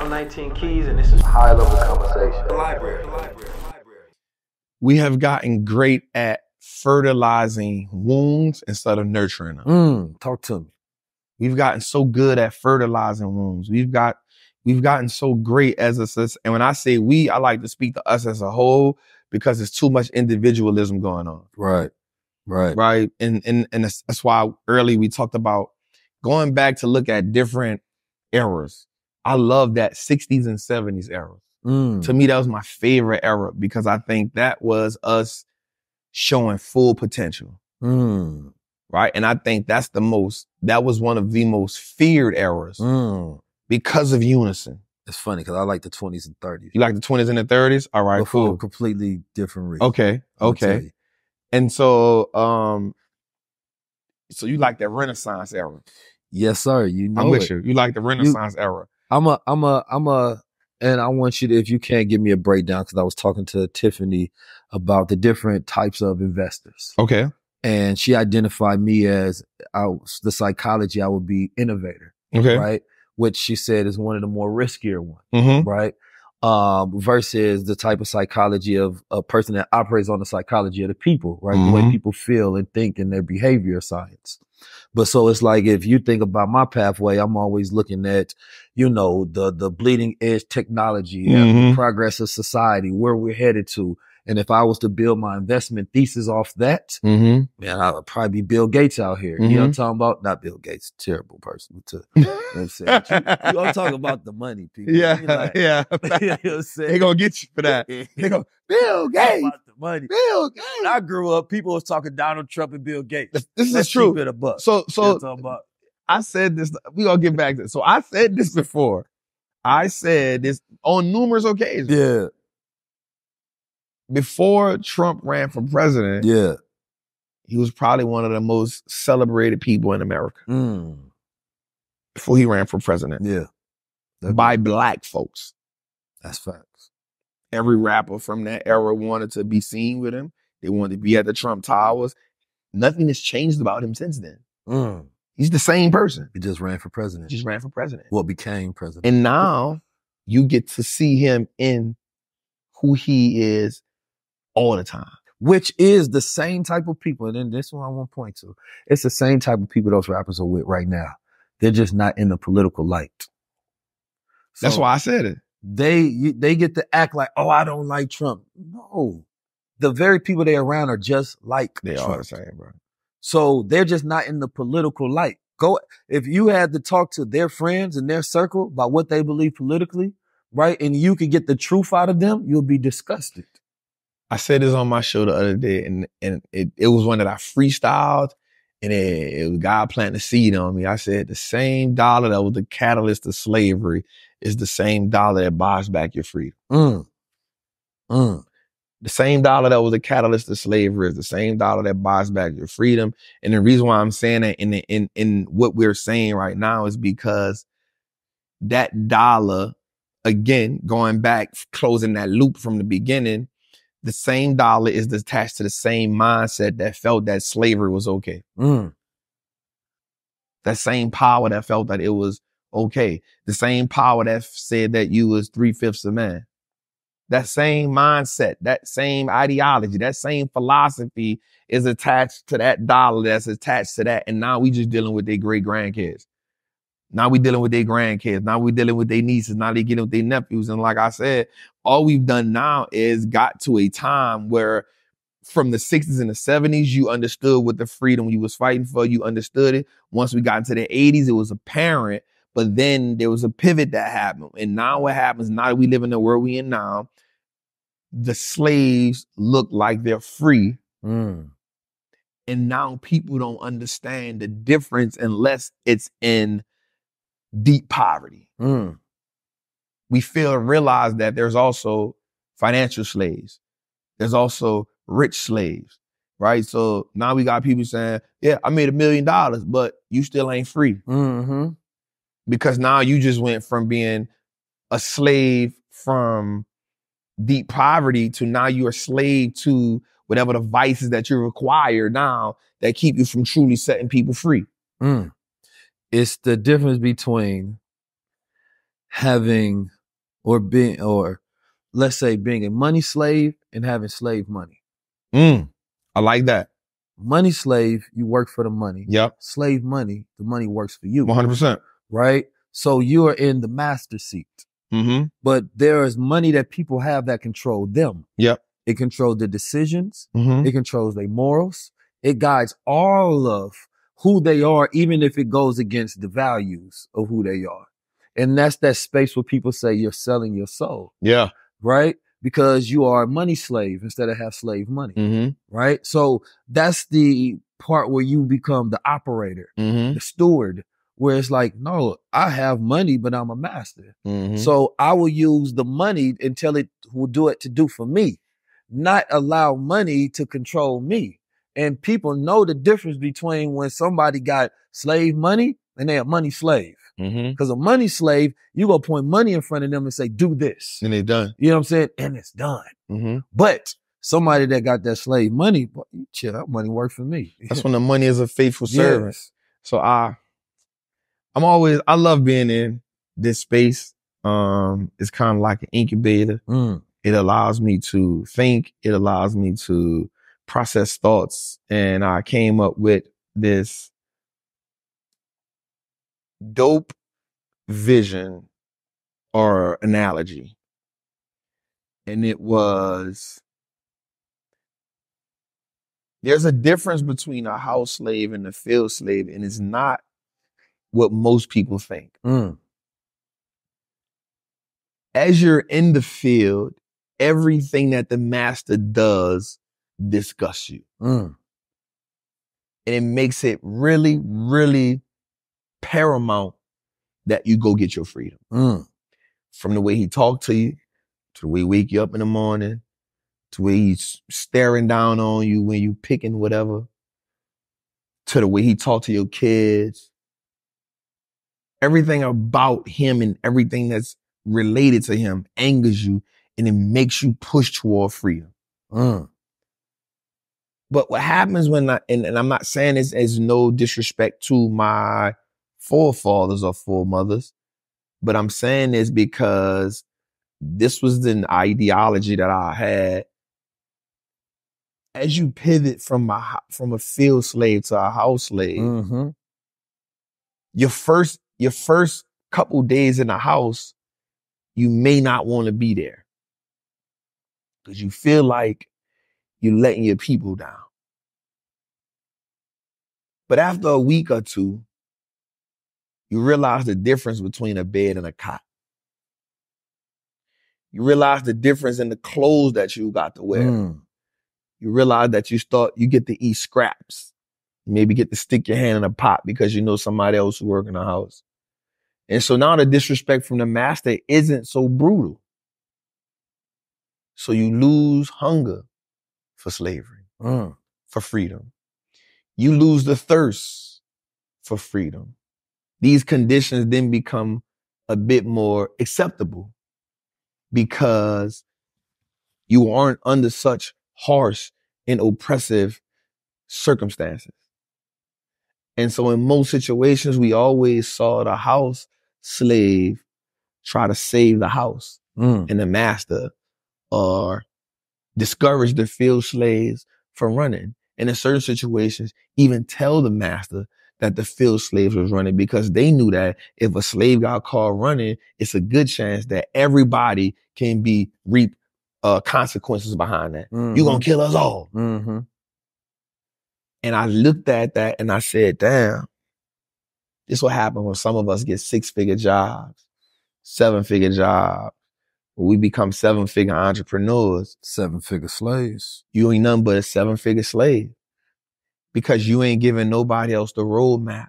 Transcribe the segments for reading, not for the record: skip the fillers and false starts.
19 Keys, and this is High Level Conversation. Library. We have gotten great at fertilizing wounds instead of nurturing them. Talk to me. We've gotten so good at fertilizing wounds. We've gotten so great as a society. And when I say we, I like to speak to us as a whole because there's too much individualism going on. Right. And that's why early we talked about going back to look at different eras. I love that 60s and 70s era. To me, that was my favorite era because I think that was us showing full potential. Right. And I think that was one of the most feared eras because of unison. It's funny because I like the 20s and 30s. You like the 20s and the 30s? All right, Before cool. Completely different reason. Okay. And so, so you like that Renaissance era? Yes, sir. You know I'm with you. You like the Renaissance era? And I want you to, if you can't give me a breakdown, because I was talking to Tiffany about the different types of investors. Okay. And she identified me as the psychology, I would be innovator. Okay. Right. Which she said is one of the more riskier ones. Mm-hmm. Right. Versus the type of psychology of a person that operates on the psychology of the people, right? Mm-hmm. The way people feel and think in their behavior science. But so it's like, if you think about my pathway, I'm always looking at, the bleeding edge technology, the progress of society, where we're headed to. And if I was to build my investment thesis off that, man, I would probably be Bill Gates out here. You know what I'm talking about? Not Bill Gates, terrible person. I'm talking about the money, people. Yeah. You know what I'm saying? They gonna get you for that. They go, Bill Gates. About the money. Bill Gates. When I grew up, people was talking Donald Trump and Bill Gates. This is true. Keep it a buck. So You know what I'm talking about? I said this. We gonna get back to it. So I said this before. I said this on numerous occasions. Yeah. Before Trump ran for president, he was probably one of the most celebrated people in America. Before he ran for president. Yeah. By black folks. That's facts. Every rapper from that era wanted to be seen with him. They wanted to be at the Trump Towers. Nothing has changed about him since then. He's the same person. He just ran for president. Well, became president. And now you get to see him in who he is all the time. Which is the same type of people. And then this one I want to point to. It's the same type of people those rappers are with right now. They're just not in the political light. So that's why I said it. They get to act like, oh, I don't like Trump. No. The very people they're around are just like they Trump. Are the same, bro. So they're just not in the political light. If you had to talk to their friends in their circle about what they believe politically, right? And you could get the truth out of them, you'll be disgusted. I said this on my show the other day, and it was one that I freestyled, and it was God planting a seed on me. I said the same dollar that was the catalyst of slavery is the same dollar that buys back your freedom. The same dollar that was the catalyst of slavery is the same dollar that buys back your freedom. And the reason why I'm saying that in what we're saying right now is because that dollar, again, going back, closing that loop from the beginning, the same dollar is attached to the same mindset that felt that slavery was okay. That same power that felt that it was okay. The same power that said that you was 3/5 a man. That same mindset, that same ideology, that same philosophy is attached to that dollar that's attached to that. And now we just dealing with their great grandkids. Now we dealing with their grandkids. Now we dealing with their nieces. Now they getting with their nephews. And like I said, all we've done now is got to a time where from the 60s and the 70s, you understood what the freedom you was fighting for. You understood it. Once we got into the 80s, it was apparent. But then there was a pivot that happened. And now what happens, now that we live in the world we in now, the slaves look like they're free. And now people don't understand the difference unless it's in deep poverty. We fail to realize that there's also financial slaves. There's also rich slaves, right? So now we got people saying, yeah, I made $1 million, but you still ain't free. Because now you just went from being a slave from deep poverty to now you're a slave to whatever the vices that you require now that keep you from truly setting people free. It's the difference between having or let's say being a money slave and having slave money. I like that. Money slave, you work for the money. Yep. Slave money, the money works for you. 100%. Right? So you are in the master seat. Mm-hmm. But there is money that people have that control them. Yep. It controls the decisions. Mm-hmm. It controls their morals. It guides all of who they are, even if it goes against the values of who they are. And that's that space where people say you're selling your soul. Yeah. Right? Because you are a money slave instead of have slave money. Mm-hmm. Right? So that's the part where you become the operator, Mm-hmm. the steward, where it's like, no, I have money, but I'm a master. Mm-hmm. So I will use the money until it will do it to do for me, not allow money to control me. And people know the difference between when somebody got slave money and they're a money slave. Because a money slave, you go point money in front of them and say, do this. And they done. You know what I'm saying? And it's done. Mm-hmm. But somebody that got that slave money, boy, chill, that money work for me. That's when the money is a faithful servant. Yes. So I love being in this space. It's kind of like an incubator. It allows me to think. It allows me to process thoughts. And I came up with this dope vision or analogy. And it was, there's a difference between a house slave and a field slave, and it's not what most people think. As you're in the field, everything that the master does disgusts you. And it makes it really, really paramount that you go get your freedom. From the way he talked to you, to the way he wake you up in the morning, to the way he's staring down on you when you picking whatever, to the way he talked to your kids. Everything about him and everything that's related to him angers you, and it makes you push toward freedom. But what happens when and I'm not saying this as no disrespect to my forefathers or foremothers, but I'm saying this because this was the ideology that I had. As you pivot from a field slave to a house slave, your first couple days in the house, you may not want to be there because you feel like you're letting your people down. But after a week or two, you realize the difference between a bed and a cot. You realize the difference in the clothes that you got to wear. You realize that you get to eat scraps. You maybe get to stick your hand in a pot because you know somebody else who work in the house. And so now the disrespect from the master isn't so brutal. So you lose hunger for slavery, for freedom. You lose the thirst for freedom. These conditions then become a bit more acceptable because you aren't under such harsh and oppressive circumstances. And so in most situations, we always saw the house slave try to save the house and the master or discourage the field slaves from running. And in certain situations, even tell the master that the field slaves was running because they knew that if a slave got caught running, it's a good chance that everybody can reap consequences behind that. You're going to kill us all. And I looked at that and I said, damn, this what happened when some of us get 6-figure jobs, 7-figure jobs. When we become 7-figure entrepreneurs. 7-figure slaves. You ain't nothing but a 7-figure slave because you ain't giving nobody else the roadmap.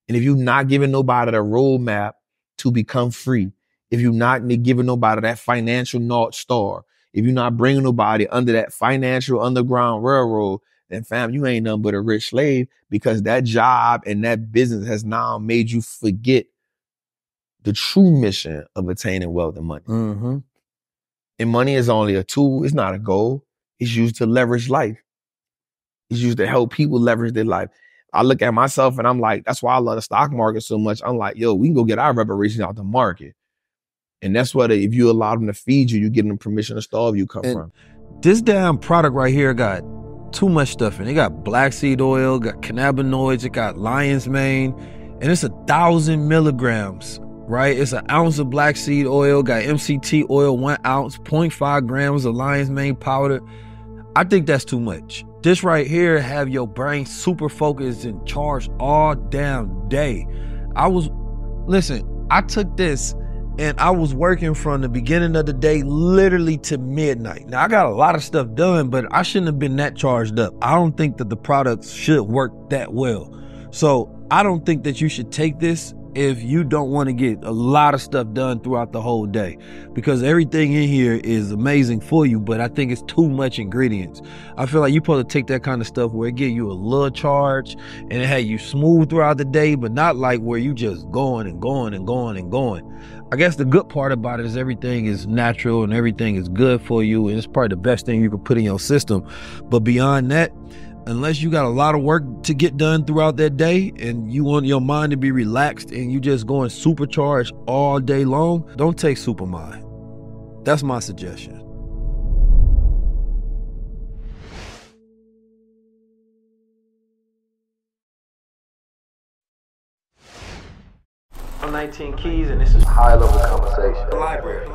And if you're not giving nobody the roadmap to become free, if you're not giving nobody that financial North Star, if you're not bringing nobody under that financial underground railroad, then fam, you ain't nothing but a rich slave because that job and that business has now made you forget the true mission of attaining wealth and money. And money is only a tool. It's not a goal. It's used to leverage life. It's used to help people leverage their life. I look at myself and I'm like, that's why I love the stock market so much. I'm like, yo, we can go get our reparations out the market. And that's what, if you allow them to feed you, you give them permission to starve you come from. This damn product right here got too much stuff in it. It got black seed oil, got cannabinoids, it got lion's mane, and it's 1,000 milligrams, right? It's an ounce of black seed oil, got MCT oil, 1 ounce, 0.5 grams of lion's mane powder. I think that's too much. This right here have your brain super focused and charged all damn day. Listen, I took this and I was working from the beginning of the day literally to midnight. Now I got a lot of stuff done, but I shouldn't have been that charged up. I don't think that the products should work that well. So I don't think that you should take this if you don't want to get a lot of stuff done throughout the whole day, because everything in here is amazing for you, but I think it's too much ingredients. I feel like you're supposed to take that kind of stuff where it give you a little charge and it had you smooth throughout the day, but not like where you just going and going and going and going. I guess the good part about it is everything is natural and everything is good for you, and it's probably the best thing you can put in your system. But beyond that, unless you got a lot of work to get done throughout that day and you want your mind to be relaxed and you just going supercharged all day long, don't take Supermind. That's my suggestion. I'm 19 Keys, and this is High Level Conversation. Library.